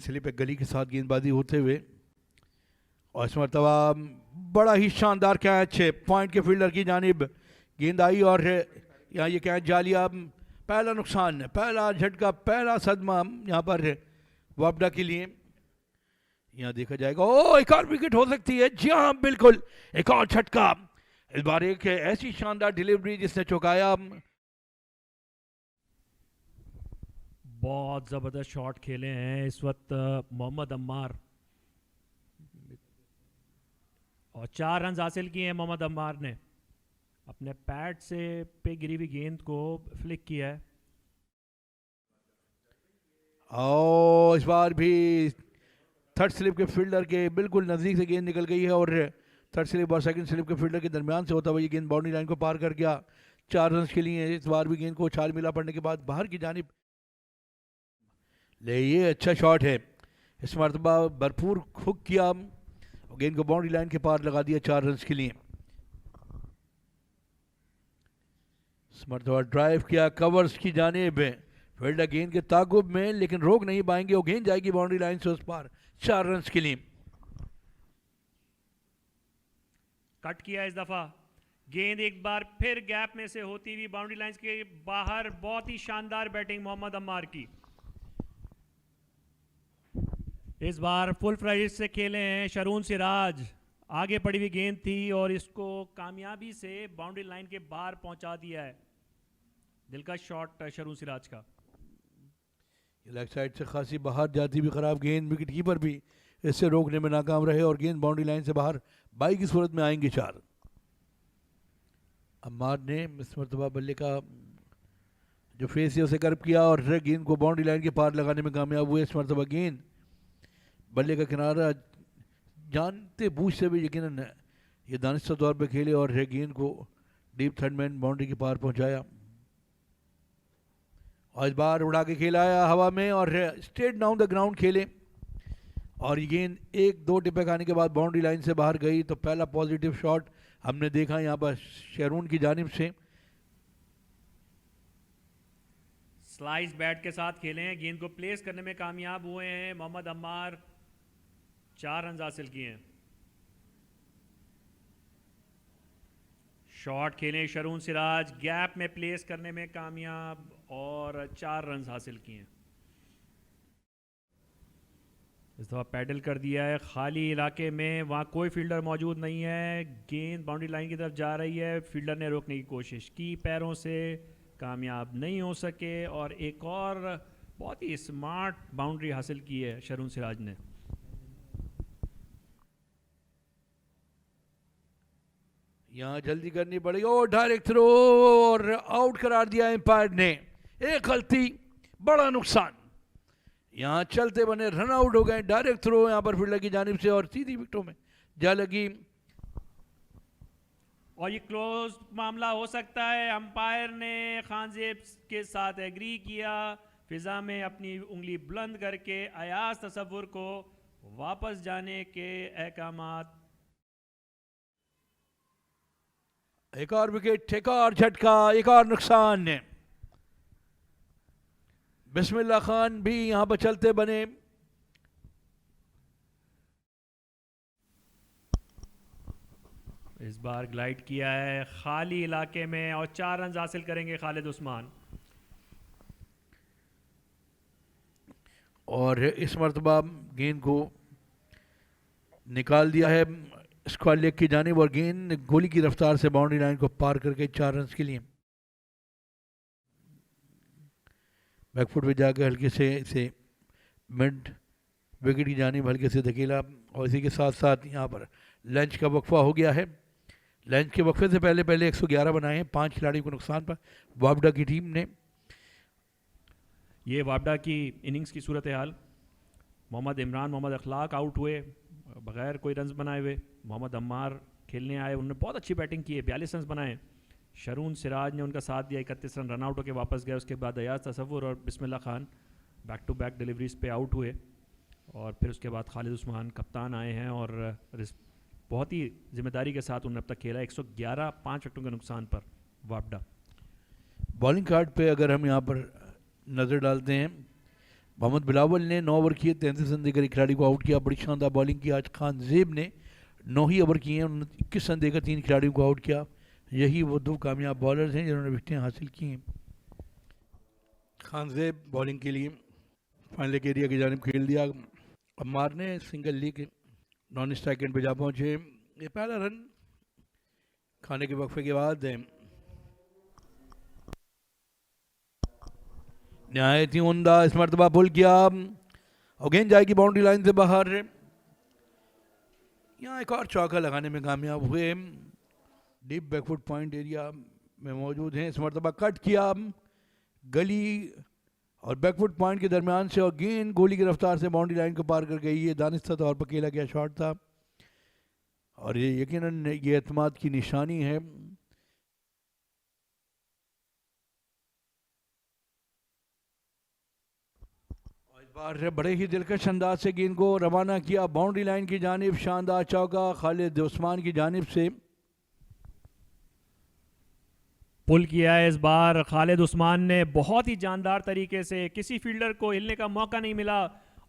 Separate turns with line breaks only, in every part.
Slip एक गली के साथ गेंदबाजी होते हुए, और इस मरतबा बड़ा ही शानदार कैच है पॉइंट के फील्डर की जानिब गेंद आई, और यहाँ ये कैच जालिया। पहला नुकसान, पहला झटका, पहला सदमा यहाँ पर वापडा के लिए। यहाँ देखा जाएगा, ओ एक और विकेट हो सकती है। जी हाँ बिल्कुल, एक और झटका, इस बार एक ऐसी शानदार डिलीवरी जिसने चौकाया।
बहुत ज़बरदस्त शॉट खेले हैं इस वक्त मोहम्मद अम्मार, और 4 रन हासिल किए हैं मोहम्मद अम्मार ने। अपने पैड से पे गिरी हुई गेंद को फ्लिक किया है।
और इस बार भी थर्ड स्लिप के फील्डर के बिल्कुल नज़दीक से गेंद निकल गई है, और थर्ड स्लिप और सेकंड स्लिप के फील्डर के दरमियान से होता हुआ ये गेंद बाउंड्री लाइन को पार कर गया। 4 रन के लिए इस बार भी गेंद को उछाल मिला पड़ने के बाद बाहर की जानिब ले, ये अच्छा शॉट है। इस मरतबा भरपूर हुक किया और गेंद को बाउंड्री लाइन के पार लगा दिया 4 रन के लिए। इस मरतबा ड्राइव किया कवर्स की जानिब, फील्डर गेंद के ताकुब में, लेकिन रोक नहीं पाएंगे और गेंद जाएगी बाउंड्री लाइन से उस पार 4 रन के लिए।
कट किया इस दफा, गेंद एक बार फिर गैप में से होती हुई बाउंड्री लाइन के बाहर। बहुत ही शानदार बैटिंग मोहम्मद अम्मार की। इस बार फुल फ्लाइट से खेले हैं शरून सिराज। आगे पड़ी हुई गेंद थी और इसको कामयाबी से बाउंड्री लाइन के बाहर पहुंचा दिया है। दिलकश शॉट शरून सिराज का।
लेग साइड से खासी बाहर जाती भी खराब गेंद, विकेट कीपर भी इससे रोकने में नाकाम रहे और गेंद बाउंड्री लाइन से बाहर बाई की सूरत में आएंगे 4। अम्मार ने इस मरतबा बल्ले का जो फेस है उसे कर्व किया और गेंद को बाउंड्री लाइन के पार लगाने में कामयाब हुए। इस मरतबा गेंद बल्ले का किनारा जानते बूझ से भी यकीनन ये दानिस्ता तौर पर खेले और गेंद को डीप थर्ड मैन बाउंड्री के पार पहुंचाया, और इस बार उड़ा के खेलाया हवा में और स्ट्रेट डाउन द ग्राउंड खेले, और ये गेंद 1-2 टिप्पे खाने के बाद बाउंड्री लाइन से बाहर गई। तो पहला पॉजिटिव शॉट हमने देखा यहाँ पर शेरून की जानिब से।
स्लाइस बैट के साथ खेले हैं, गेंद को प्लेस करने में कामयाब हुए हैं मोहम्मद अम्मार। 4 रन हासिल किए हैं। शॉट खेले शरून सिराज, गैप में प्लेस करने में कामयाब और 4 रन हासिल किए हैं। इस दफ़ा पैडल कर दिया है खाली इलाके में, वहाँ कोई फील्डर मौजूद नहीं है। गेंद बाउंड्री लाइन की तरफ जा रही है, फील्डर ने रोकने की कोशिश की पैरों से, कामयाब नहीं हो सके, और एक और बहुत ही स्मार्ट बाउंड्री हासिल की है शरून सिराज ने।
यहाँ जल्दी करनी पड़ेगी, और डायरेक्ट थ्रो और आउट करार दिया एम्पायर ने। एक गलती, बड़ा नुकसान। यहाँ चलते बने रन आउट हो गए, डायरेक्ट थ्रो यहाँ पर फील्डर की जानिब से और सीधी विकेटों में जा लगी।
और ये क्लोज मामला हो सकता है। अंपायर ने खानजेब के साथ एग्री किया, फिजा में अपनी उंगली बुलंद करके अयाज तसव्वुर को वापस जाने के अहकामात।
एक और विकेट, एक और झटका, एक और नुकसान। बिस्मिल्लाह खान भी यहां पर चलते बने।
इस बार ग्लाइड किया है खाली इलाके में और 4 रन हासिल करेंगे खालिद उस्मान।
और इस मरतबा गेंद को निकाल दिया है स्क्वायर लेग की जानिब और गेंद गोली की रफ्तार से बाउंड्री लाइन को पार करके 4 रन के लिए बैकफुट पे जाकर हल्के से इसे मिड विकेट की जानिब हल्के से धकेला। और इसी के साथ साथ यहाँ पर लंच का वक्फा हो गया है। लंच के वक्फे से पहले 111 बनाए हैं 5 खिलाड़ियों को नुकसान पर वापडा की टीम ने।
ये वापडा की इनिंग्स की सूरत हाल। मोहम्मद इमरान, मोहम्मद अखलाक आउट हुए बगैर कोई रन्स बनाए हुए। मोहम्मद अम्मार खेलने आए, उन्होंने बहुत अच्छी बैटिंग की है, 42 रन बनाए। शरून सिराज ने उनका साथ दिया, 31 रन, रन आउट होकर वापस गए। उसके बाद अयाज तसव्वुर और Bismillah Khan back to back deliveries पे आउट हुए, और फिर उसके बाद खालिद उस्मान कप्तान आए हैं और बहुत ही जिम्मेदारी के साथ उन्होंने अब तक खेला। 111 5 विकेटों के नुकसान पर वापडा।
बॉलिंग कार्ड पे अगर हम यहाँ पर नज़र डालते हैं मोहम्मद बिलावल ने 9 ओवर किए, 33 रन देकर एक खिलाड़ी को आउट किया। बड़ी शानदार बॉलिंग की आज खान जेब ने, 9 ही ओवर किए हैं, उन्होंने 21 रन देकर 3 खिलाड़ियों को आउट किया। यही वो 2 कामयाब बॉलर्स हैं जिन्होंने विकेटें हासिल की हैं। खान जेब बॉलिंग के लिए फाइनल के एरिया की जानिब खेल दिया। अम्मार ने single league non strike and पे जा पहुंचे। ये पहला रन खाने के वक्फे के बाद नहायत ही उमदा इस मरतबा पुल किया और गेंद जाएगी बाउंड्री लाइन से बाहर। यहाँ एक और चौका लगाने में कामयाब हुए। डीप बैकफुट पॉइंट एरिया में मौजूद हैं। इस मरतबा कट किया गली और बैकफुट पॉइंट के दरमियान से, और गेंद गोली की रफ्तार से बाउंड्री लाइन को पार कर गई। ये दानिस्ता तौर पर खेला गया शॉट था और ये यकीनन ये एतमाद की निशानी है। और इस बार बड़े ही दिलकश अंदाज से गेंद को रवाना किया बाउंड्री लाइन की जानिब। शानदार चौका खालिद उस्मान की जानिब से।
पुल किया है इस बार खालिद उस्मान ने बहुत ही जानदार तरीके से, किसी फील्डर को हिलने का मौका नहीं मिला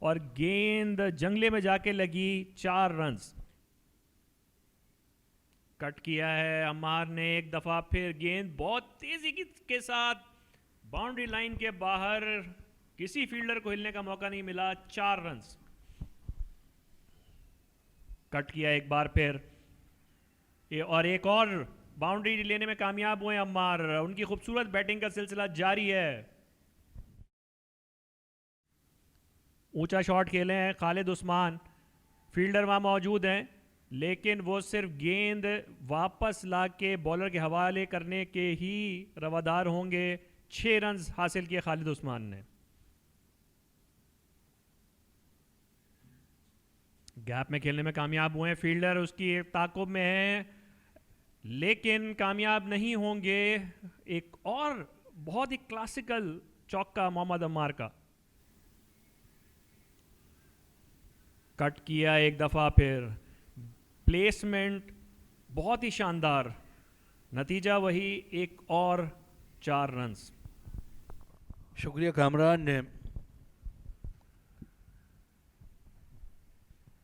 और गेंद जंगले में जाके लगी। 4 रन्स। कट किया है अम्मार ने एक दफा, फिर गेंद बहुत तेजी के साथ बाउंड्री लाइन के बाहर, किसी फील्डर को हिलने का मौका नहीं मिला। 4 रन्स। कट किया एक बार फिर और एक और बाउंड्री लेने में कामयाब हुए अम्मार। उनकी खूबसूरत बैटिंग का सिलसिला जारी है। ऊंचा शॉट खेले हैं खालिद उस्मान, फील्डर वहां मौजूद हैं, लेकिन वो सिर्फ गेंद वापस लाके बॉलर के हवाले करने के ही रवादार होंगे। 6 रन हासिल किए खालिद उस्मान ने। गैप में खेलने में कामयाब हुए हैं। फील्डर उसकी ताक़ुब में है लेकिन कामयाब नहीं होंगे। एक और बहुत ही क्लासिकल चौका मोहम्मद अम्मार का। कट किया एक दफा, फिर प्लेसमेंट बहुत ही शानदार, नतीजा वही, एक और 4 रन्स।
शुक्रिया कामरान ने।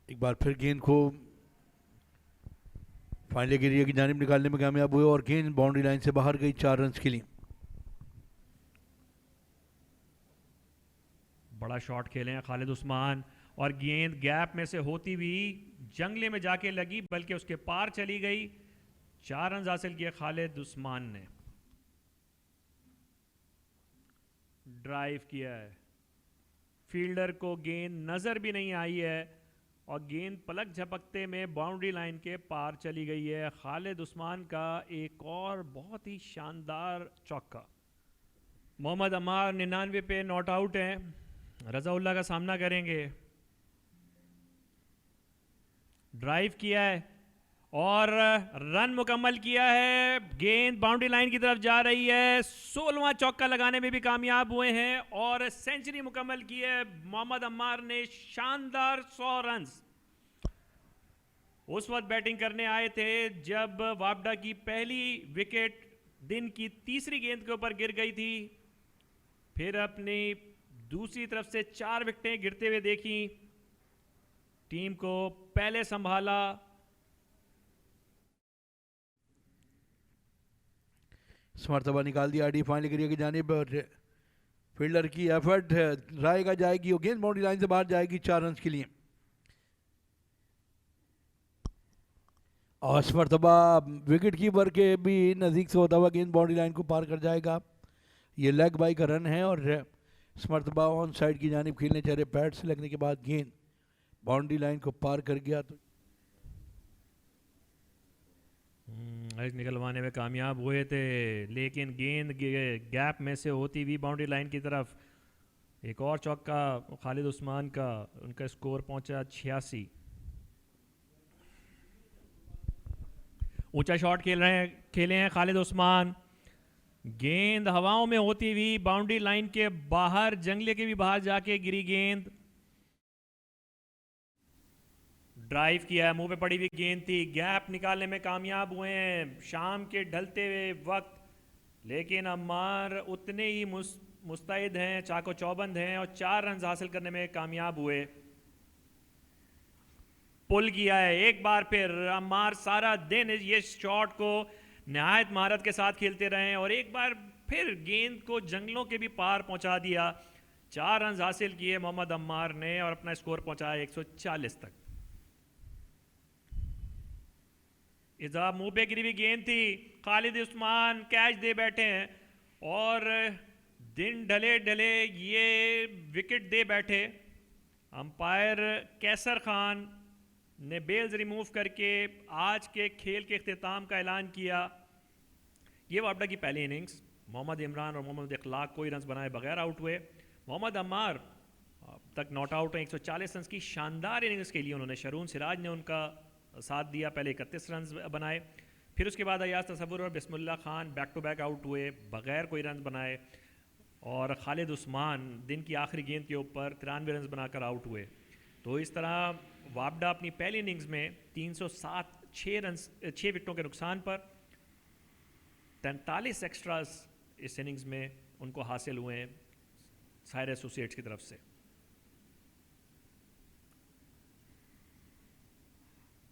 एक बार फिर गेंद को फाइनल के एरिया की जानिब निकालने में कामयाब हुए और गेंद बाउंड्री लाइन से बाहर गई 4 रन के लिए।
बड़ा शॉट खेले हैं खालिद उस्मान और गेंद गैप में से होती हुई जंगले में जाके लगी, बल्कि उसके पार चली गई। 4 रन हासिल किए खालिद उस्मान ने। ड्राइव किया है, फील्डर को गेंद नजर भी नहीं आई है और गेंद पलक झपकते में बाउंड्री लाइन के पार चली गई है। खालिद उस्मान का एक और बहुत ही शानदार चौका। मोहम्मद अम्मार 99 पे नॉट आउट हैं, रज़ाउल्लाह का सामना करेंगे। ड्राइव किया है और रन मुकम्मल किया है। गेंद बाउंड्री लाइन की तरफ जा रही है। 16वां चौका लगाने में भी कामयाब हुए हैं और सेंचुरी मुकम्मल की है मोहम्मद अम्मार ने। शानदार 100 रन। उस वक्त बैटिंग करने आए थे जब वापडा की पहली विकेट दिन की तीसरी गेंद के ऊपर गिर गई थी। फिर अपनी दूसरी तरफ से 4 विकेटें गिरते हुए देखी। टीम को पहले संभाला।
मरतबा निकाल दिया डी फाइनल एरिया की जानिब और फील्डर की एफर्ट रायगा जाएगी और गेंद बाउंड्री लाइन से बाहर जाएगी 4 रन के लिए। और इस मरतबा विकेट कीपर के भी नज़दीक से होता हुआ गेंद बाउंड्री लाइन को पार कर जाएगा। ये लेग बाई का रन है और इस मरतबा ऑन साइड की जानिब खेलने चाह रहे, पैड से लगने के बाद गेंद बाउंड्री लाइन को पार कर गया तो
निकलवाने में कामयाब हुए थे, लेकिन गेंद गैप में से होती हुई बाउंड्री लाइन की तरफ। एक और चौका खालिद उस्मान का, उनका स्कोर पहुंचा 86। ऊंचा शॉट खेले हैं खालिद उस्मान। गेंद हवाओं में होती हुई बाउंड्री लाइन के बाहर, जंगले के भी बाहर जाके गिरी गेंद। ड्राइव किया है, मुंह पे पड़ी हुई गेंद थी, गैप निकालने में कामयाब हुए हैं शाम के ढलते हुए वक्त, लेकिन अम्मार उतने ही मुस्तैद हैं, चाको चौबंद हैं और 4 रन हासिल करने में कामयाब हुए। पुल किया है एक बार फिर अम्मार, सारा दिन ये शॉट को नहायत महारत के साथ खेलते रहे और एक बार फिर गेंद को जंगलों के भी पार पहुंचा दिया। 4 रन हासिल किए मोहम्मद अम्मार ने और अपना स्कोर पहुंचाया 140 तक। इज़ा मुंह पे गिरी हुई गेंद थी, खालिद उस्मान कैच दे बैठे हैं और दिन ढले ढले ये विकेट दे बैठे। अंपायर कैसर खान ने बेल्स रिमूव करके आज के खेल के इख्तिताम का ऐलान किया। ये वापडा की पहली इनिंग्स, मोहम्मद इमरान और मोहम्मद इखलाक कोई रन बनाए बगैर आउट हुए। मोहम्मद अम्मार अब तक नॉट आउट हैं 140 रन की शानदार इनिंग्स के लिए उन्होंने, शरून सिराज ने उनका साथ दिया, पहले 31 रन बनाए, फिर उसके बाद अयाज तसव्वुर और Bismillah Khan back to back out हुए बगैर कोई रन बनाए और खालिद उस्मान दिन की आखिरी गेंद के ऊपर 93 रन बनाकर आउट हुए। तो इस तरह वापडा अपनी पहली इनिंग्स में 307 6 विकेटों के नुकसान पर 43 एक्स्ट्रास इस इनिंग्स में उनको हासिल हुए हैं सायर एसोसिएट्स की तरफ से।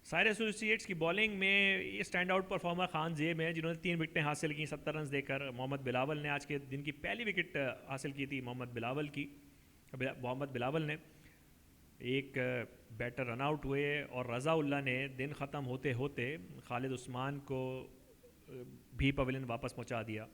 सायर एसोसिएट्स की बॉलिंग में ये स्टैंड आउट परफॉर्मर खान जेब हैं जिन्होंने 3 विकेटें हासिल की 70 रन देकर। मोहम्मद बिलावल ने आज के दिन की पहली विकेट हासिल की थी मोहम्मद बिलावल ने। एक बैटर रन आउट हुए और रज़ा उल्ला ने दिन ख़त्म होते होते खालिद उस्मान को भी पवेलियन वापस पहुंचा दिया।